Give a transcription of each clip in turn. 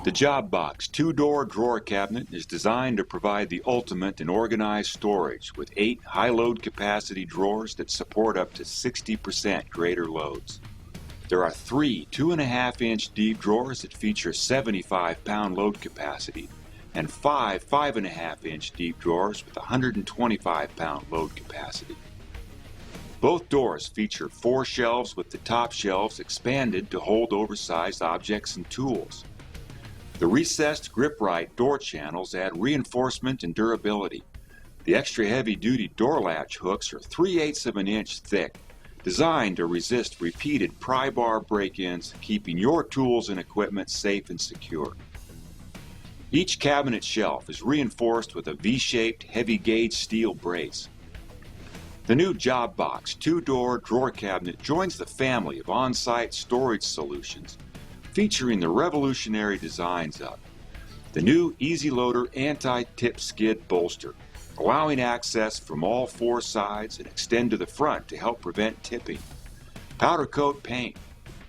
The JOBOX two-door drawer cabinet is designed to provide the ultimate in organized storage with 8 high-load capacity drawers that support up to 60% greater loads. There are 3 2.5-inch deep drawers that feature 75-pound load capacity and 5 5.5-inch deep drawers with 125-pound load capacity. Both doors feature 4 shelves with the top shelves expanded to hold oversized objects and tools. The recessed grip-right door channels add reinforcement and durability. The extra heavy-duty door latch hooks are 3/8 of an inch thick, designed to resist repeated pry bar break-ins, keeping your tools and equipment safe and secure. Each cabinet shelf is reinforced with a V-shaped heavy-gauge steel brace. The new JOBOX two-door drawer cabinet joins the family of on-site storage solutions, featuring the revolutionary designs of the new Easy Loader anti-tip skid bolster, allowing access from all 4 sides and extend to the front to help prevent tipping. Powder coat paint,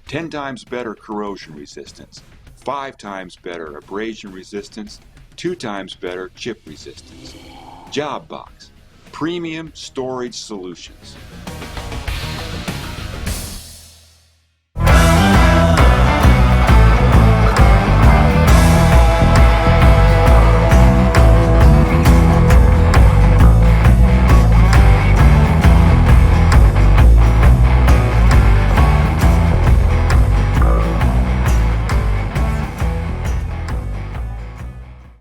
10 times better corrosion resistance, 5 times better abrasion resistance, 2 times better chip resistance. JOBOX, premium storage solutions.